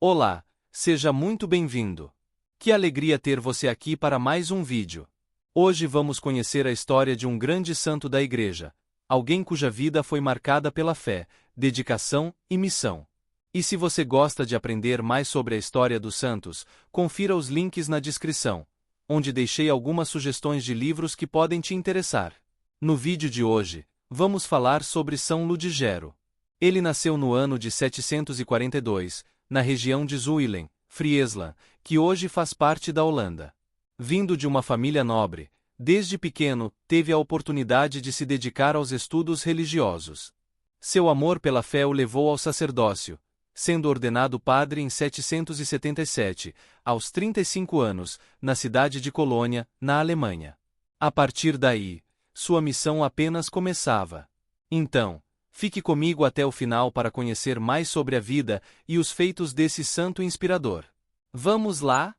Olá, seja muito bem-vindo. Que alegria ter você aqui para mais um vídeo. Hoje vamos conhecer a história de um grande santo da Igreja, alguém cuja vida foi marcada pela fé, dedicação e missão. E se você gosta de aprender mais sobre a história dos santos, confira os links na descrição, onde deixei algumas sugestões de livros que podem te interessar. No vídeo de hoje, vamos falar sobre São Ludgero. Ele nasceu no ano de 742, na região de Zuilen, Friesland, que hoje faz parte da Holanda. Vindo de uma família nobre, desde pequeno, teve a oportunidade de se dedicar aos estudos religiosos. Seu amor pela fé o levou ao sacerdócio, sendo ordenado padre em 777, aos 35 anos, na cidade de Colônia, na Alemanha. A partir daí, sua missão apenas começava. Então, fique comigo até o final para conhecer mais sobre a vida e os feitos desse santo inspirador. Vamos lá?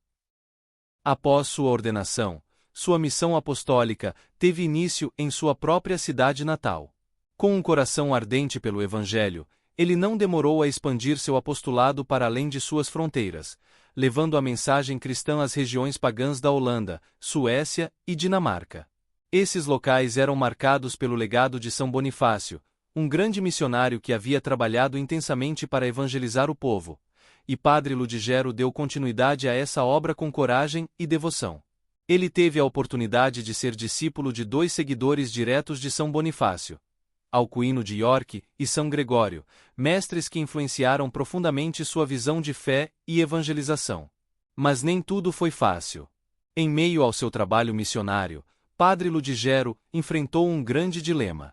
Após sua ordenação, sua missão apostólica teve início em sua própria cidade natal. Com um coração ardente pelo Evangelho, ele não demorou a expandir seu apostolado para além de suas fronteiras, levando a mensagem cristã às regiões pagãs da Holanda, Suécia e Dinamarca. Esses locais eram marcados pelo legado de São Bonifácio, um grande missionário que havia trabalhado intensamente para evangelizar o povo, e Padre Ludgero deu continuidade a essa obra com coragem e devoção. Ele teve a oportunidade de ser discípulo de dois seguidores diretos de São Bonifácio, Alcuino de York e São Gregório, mestres que influenciaram profundamente sua visão de fé e evangelização. Mas nem tudo foi fácil. Em meio ao seu trabalho missionário, Padre Ludgero enfrentou um grande dilema.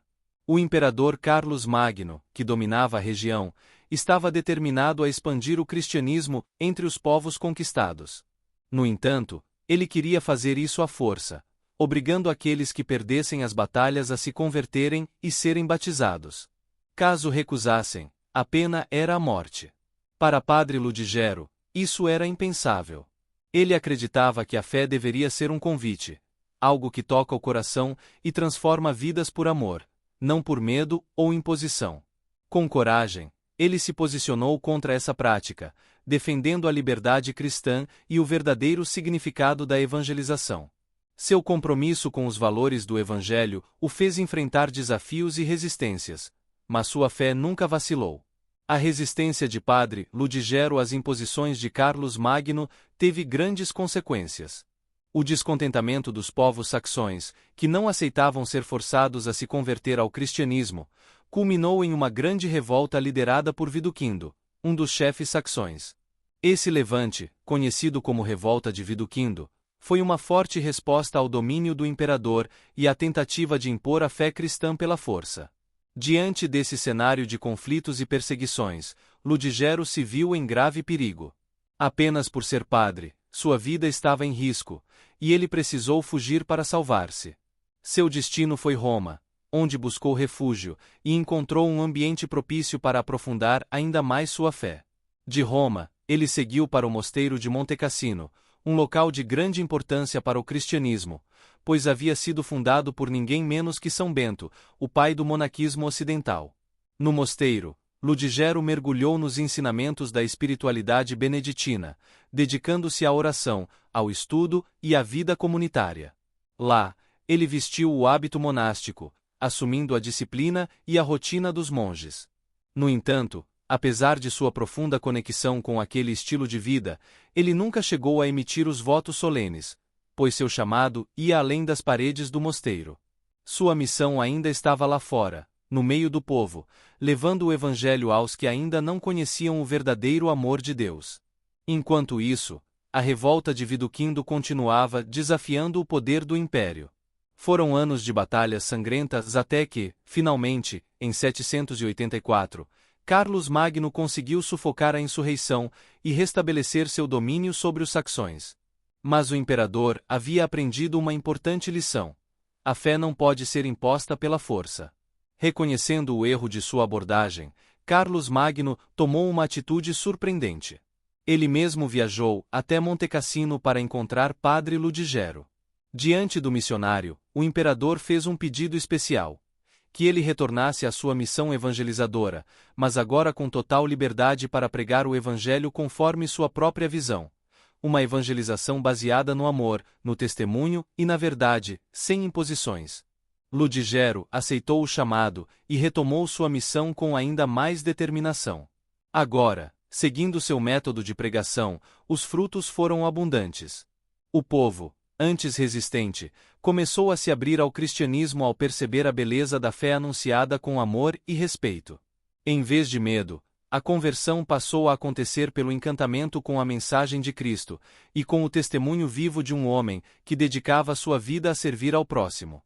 O imperador Carlos Magno, que dominava a região, estava determinado a expandir o cristianismo entre os povos conquistados. No entanto, ele queria fazer isso à força, obrigando aqueles que perdessem as batalhas a se converterem e serem batizados. Caso recusassem, a pena era a morte. Para Padre Ludgero, isso era impensável. Ele acreditava que a fé deveria ser um convite, algo que toca o coração e transforma vidas por amor, não por medo ou imposição. Com coragem, ele se posicionou contra essa prática, defendendo a liberdade cristã e o verdadeiro significado da evangelização. Seu compromisso com os valores do Evangelho o fez enfrentar desafios e resistências, mas sua fé nunca vacilou. A resistência de Padre Ludgero às imposições de Carlos Magno teve grandes consequências. O descontentamento dos povos saxões, que não aceitavam ser forçados a se converter ao cristianismo, culminou em uma grande revolta liderada por Widukind, um dos chefes saxões. Esse levante, conhecido como Revolta de Widukind, foi uma forte resposta ao domínio do imperador e à tentativa de impor a fé cristã pela força. Diante desse cenário de conflitos e perseguições, Ludgero se viu em grave perigo. Apenas por ser padre, sua vida estava em risco, e ele precisou fugir para salvar-se. Seu destino foi Roma, onde buscou refúgio e encontrou um ambiente propício para aprofundar ainda mais sua fé. De Roma, ele seguiu para o mosteiro de Montecassino, um local de grande importância para o cristianismo, pois havia sido fundado por ninguém menos que São Bento, o pai do monaquismo ocidental. No mosteiro, Ludgero mergulhou nos ensinamentos da espiritualidade beneditina, dedicando-se à oração, ao estudo e à vida comunitária. Lá, ele vestiu o hábito monástico, assumindo a disciplina e a rotina dos monges. No entanto, apesar de sua profunda conexão com aquele estilo de vida, ele nunca chegou a emitir os votos solenes, pois seu chamado ia além das paredes do mosteiro. Sua missão ainda estava lá fora, no meio do povo, levando o Evangelho aos que ainda não conheciam o verdadeiro amor de Deus. Enquanto isso, a revolta de Widukind continuava desafiando o poder do império. Foram anos de batalhas sangrentas até que, finalmente, em 784, Carlos Magno conseguiu sufocar a insurreição e restabelecer seu domínio sobre os saxões. Mas o imperador havia aprendido uma importante lição: a fé não pode ser imposta pela força. Reconhecendo o erro de sua abordagem, Carlos Magno tomou uma atitude surpreendente. Ele mesmo viajou até Montecassino para encontrar Padre Ludgero. Diante do missionário, o imperador fez um pedido especial: que ele retornasse à sua missão evangelizadora, mas agora com total liberdade para pregar o evangelho conforme sua própria visão. Uma evangelização baseada no amor, no testemunho e na verdade, sem imposições. Ludigero aceitou o chamado e retomou sua missão com ainda mais determinação. Agora, seguindo seu método de pregação, os frutos foram abundantes. O povo, antes resistente, começou a se abrir ao cristianismo ao perceber a beleza da fé anunciada com amor e respeito. Em vez de medo, a conversão passou a acontecer pelo encantamento com a mensagem de Cristo e com o testemunho vivo de um homem que dedicava sua vida a servir ao próximo.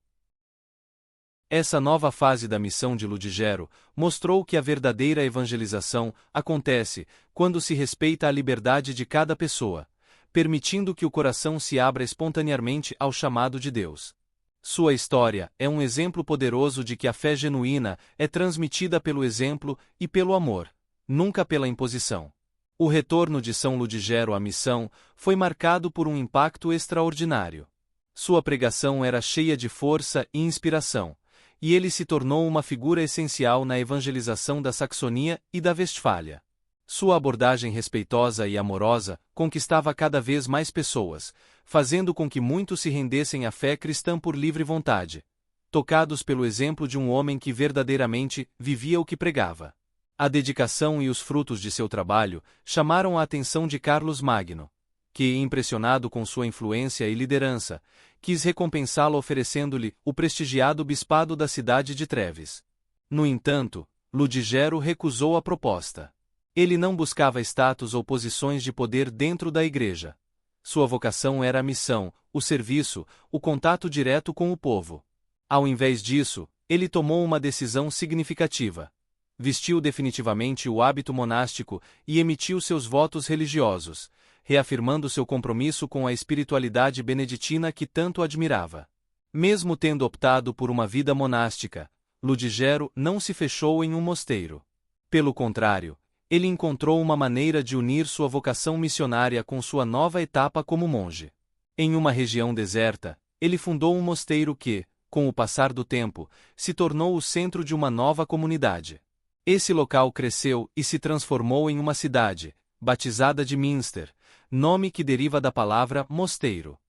Essa nova fase da missão de Ludigero mostrou que a verdadeira evangelização acontece quando se respeita a liberdade de cada pessoa, permitindo que o coração se abra espontaneamente ao chamado de Deus. Sua história é um exemplo poderoso de que a fé genuína é transmitida pelo exemplo e pelo amor, nunca pela imposição. O retorno de São Ludigero à missão foi marcado por um impacto extraordinário. Sua pregação era cheia de força e inspiração, e ele se tornou uma figura essencial na evangelização da Saxonia e da Westfália. Sua abordagem respeitosa e amorosa conquistava cada vez mais pessoas, fazendo com que muitos se rendessem à fé cristã por livre vontade, tocados pelo exemplo de um homem que verdadeiramente vivia o que pregava. A dedicação e os frutos de seu trabalho chamaram a atenção de Carlos Magno, que, impressionado com sua influência e liderança, quis recompensá-lo oferecendo-lhe o prestigiado bispado da cidade de Treves. No entanto, Ludigero recusou a proposta. Ele não buscava status ou posições de poder dentro da igreja. Sua vocação era a missão, o serviço, o contato direto com o povo. Ao invés disso, ele tomou uma decisão significativa. Vestiu definitivamente o hábito monástico e emitiu seus votos religiosos, reafirmando seu compromisso com a espiritualidade beneditina que tanto admirava. Mesmo tendo optado por uma vida monástica, Ludigero não se fechou em um mosteiro. Pelo contrário, ele encontrou uma maneira de unir sua vocação missionária com sua nova etapa como monge. Em uma região deserta, ele fundou um mosteiro que, com o passar do tempo, se tornou o centro de uma nova comunidade. Esse local cresceu e se transformou em uma cidade, batizada de Münster, nome que deriva da palavra mosteiro.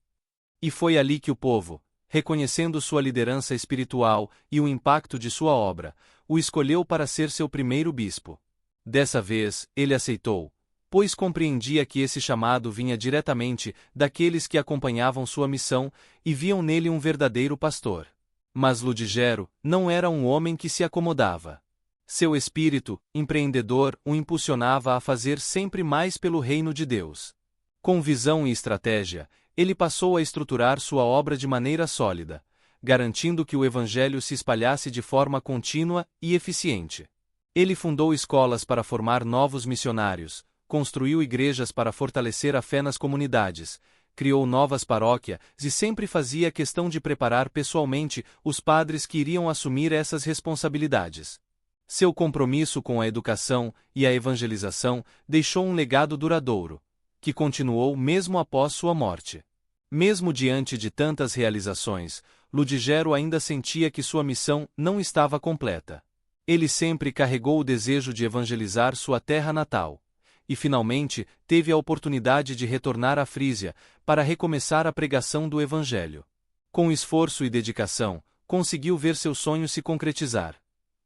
E foi ali que o povo, reconhecendo sua liderança espiritual e o impacto de sua obra, o escolheu para ser seu primeiro bispo. Dessa vez, ele aceitou, pois compreendia que esse chamado vinha diretamente daqueles que acompanhavam sua missão e viam nele um verdadeiro pastor. Mas Ludigero não era um homem que se acomodava. Seu espírito, empreendedor, o impulsionava a fazer sempre mais pelo reino de Deus. Com visão e estratégia, ele passou a estruturar sua obra de maneira sólida, garantindo que o evangelho se espalhasse de forma contínua e eficiente. Ele fundou escolas para formar novos missionários, construiu igrejas para fortalecer a fé nas comunidades, criou novas paróquias e sempre fazia questão de preparar pessoalmente os padres que iriam assumir essas responsabilidades. Seu compromisso com a educação e a evangelização deixou um legado duradouro, que continuou mesmo após sua morte. Mesmo diante de tantas realizações, Ludigero ainda sentia que sua missão não estava completa. Ele sempre carregou o desejo de evangelizar sua terra natal, e finalmente teve a oportunidade de retornar à Frísia para recomeçar a pregação do Evangelho. Com esforço e dedicação, conseguiu ver seu sonho se concretizar.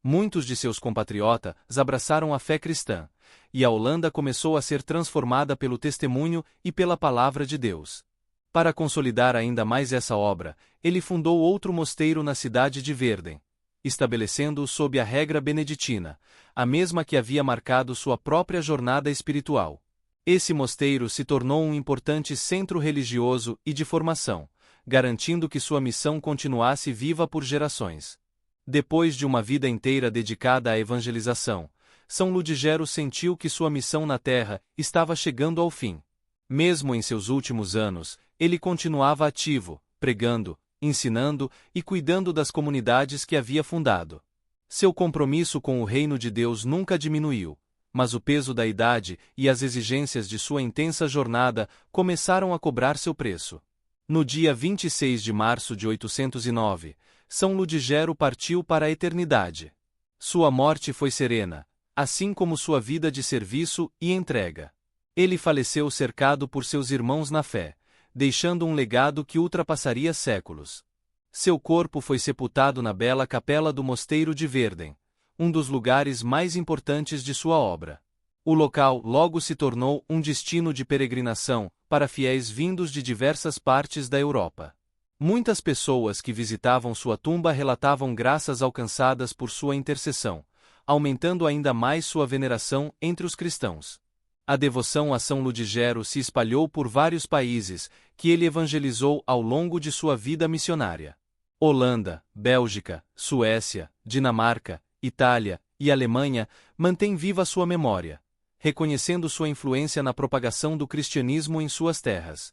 Muitos de seus compatriotas abraçaram a fé cristã, e a Holanda começou a ser transformada pelo testemunho e pela palavra de Deus. Para consolidar ainda mais essa obra, ele fundou outro mosteiro na cidade de Verden, estabelecendo-o sob a regra beneditina, a mesma que havia marcado sua própria jornada espiritual. Esse mosteiro se tornou um importante centro religioso e de formação, garantindo que sua missão continuasse viva por gerações. Depois de uma vida inteira dedicada à evangelização, São Ludigero sentiu que sua missão na terra estava chegando ao fim. Mesmo em seus últimos anos, ele continuava ativo, pregando, ensinando e cuidando das comunidades que havia fundado. Seu compromisso com o reino de Deus nunca diminuiu, mas o peso da idade e as exigências de sua intensa jornada começaram a cobrar seu preço. No dia 26 de março de 809, São Ludigero partiu para a eternidade. Sua morte foi serena, assim como sua vida de serviço e entrega. Ele faleceu cercado por seus irmãos na fé, deixando um legado que ultrapassaria séculos. Seu corpo foi sepultado na bela capela do Mosteiro de Verden, um dos lugares mais importantes de sua obra. O local logo se tornou um destino de peregrinação para fiéis vindos de diversas partes da Europa. Muitas pessoas que visitavam sua tumba relatavam graças alcançadas por sua intercessão, aumentando ainda mais sua veneração entre os cristãos. A devoção a São Ludigero se espalhou por vários países que ele evangelizou ao longo de sua vida missionária. Holanda, Bélgica, Suécia, Dinamarca, Itália e Alemanha mantêm viva sua memória, reconhecendo sua influência na propagação do cristianismo em suas terras.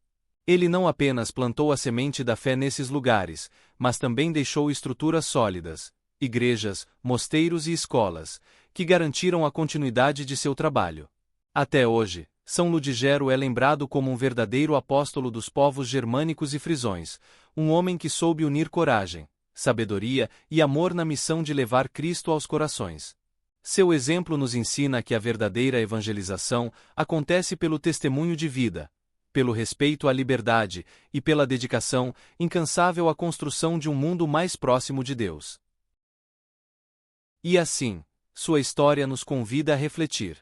Ele não apenas plantou a semente da fé nesses lugares, mas também deixou estruturas sólidas, igrejas, mosteiros e escolas, que garantiram a continuidade de seu trabalho. Até hoje, São Ludigero é lembrado como um verdadeiro apóstolo dos povos germânicos e frisões, um homem que soube unir coragem, sabedoria e amor na missão de levar Cristo aos corações. Seu exemplo nos ensina que a verdadeira evangelização acontece pelo testemunho de vida, pelo respeito à liberdade e pela dedicação incansável à construção de um mundo mais próximo de Deus. E assim, sua história nos convida a refletir.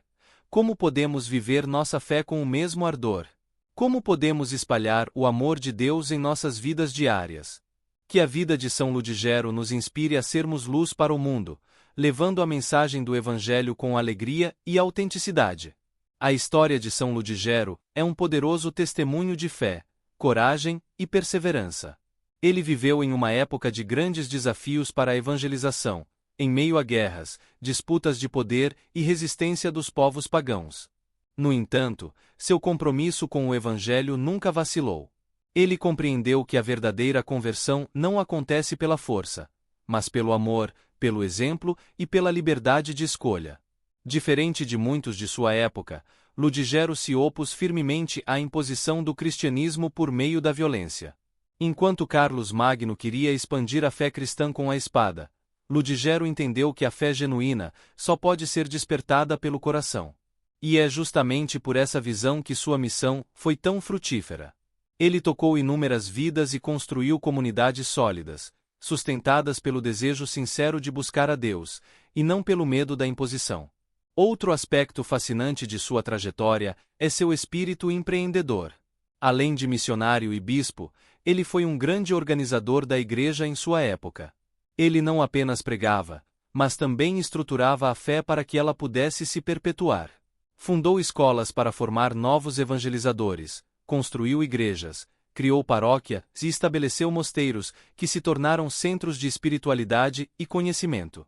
Como podemos viver nossa fé com o mesmo ardor? Como podemos espalhar o amor de Deus em nossas vidas diárias? Que a vida de São Ludigero nos inspire a sermos luz para o mundo, levando a mensagem do Evangelho com alegria e autenticidade. A história de São Ludigero é um poderoso testemunho de fé, coragem e perseverança. Ele viveu em uma época de grandes desafios para a evangelização, em meio a guerras, disputas de poder e resistência dos povos pagãos. No entanto, seu compromisso com o Evangelho nunca vacilou. Ele compreendeu que a verdadeira conversão não acontece pela força, mas pelo amor, pelo exemplo e pela liberdade de escolha. Diferente de muitos de sua época, Ludigero se opôs firmemente à imposição do cristianismo por meio da violência. Enquanto Carlos Magno queria expandir a fé cristã com a espada, Ludigero entendeu que a fé genuína só pode ser despertada pelo coração. E é justamente por essa visão que sua missão foi tão frutífera. Ele tocou inúmeras vidas e construiu comunidades sólidas, sustentadas pelo desejo sincero de buscar a Deus, e não pelo medo da imposição. Outro aspecto fascinante de sua trajetória é seu espírito empreendedor. Além de missionário e bispo, ele foi um grande organizador da igreja em sua época. Ele não apenas pregava, mas também estruturava a fé para que ela pudesse se perpetuar. Fundou escolas para formar novos evangelizadores, construiu igrejas, criou paróquias e estabeleceu mosteiros que se tornaram centros de espiritualidade e conhecimento.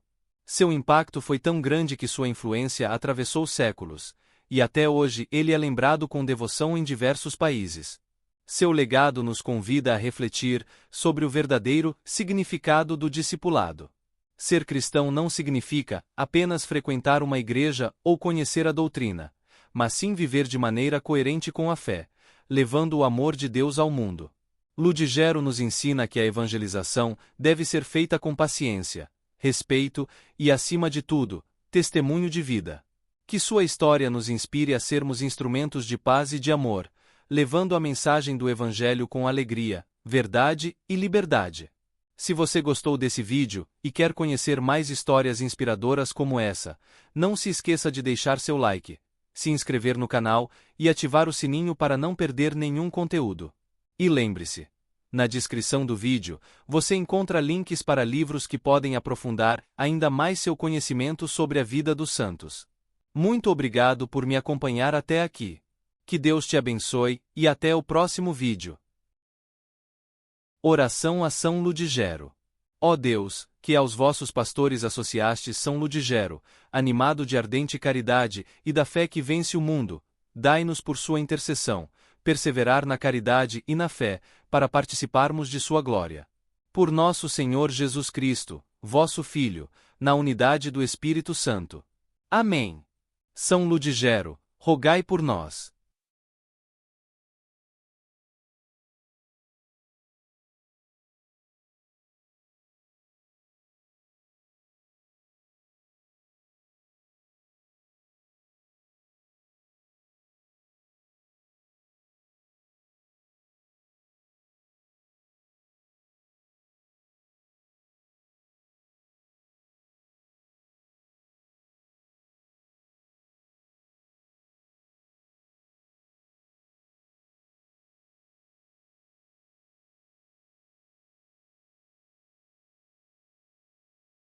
Seu impacto foi tão grande que sua influência atravessou séculos, e até hoje ele é lembrado com devoção em diversos países. Seu legado nos convida a refletir sobre o verdadeiro significado do discipulado. Ser cristão não significa apenas frequentar uma igreja ou conhecer a doutrina, mas sim viver de maneira coerente com a fé, levando o amor de Deus ao mundo. Ludigero nos ensina que a evangelização deve ser feita com paciência, respeito e, acima de tudo, testemunho de vida. Que sua história nos inspire a sermos instrumentos de paz e de amor, levando a mensagem do Evangelho com alegria, verdade e liberdade. Se você gostou desse vídeo e quer conhecer mais histórias inspiradoras como essa, não se esqueça de deixar seu like, se inscrever no canal e ativar o sininho para não perder nenhum conteúdo. E lembre-se, na descrição do vídeo, você encontra links para livros que podem aprofundar ainda mais seu conhecimento sobre a vida dos santos. Muito obrigado por me acompanhar até aqui. Que Deus te abençoe e até o próximo vídeo. Oração a São Ludigero. Ó Deus, que aos vossos pastores associastes São Ludigero, animado de ardente caridade e da fé que vence o mundo, dai-nos por sua intercessão, perseverar na caridade e na fé, para participarmos de sua glória. Por nosso Senhor Jesus Cristo, vosso Filho, na unidade do Espírito Santo. Amém. São Ludigero, rogai por nós.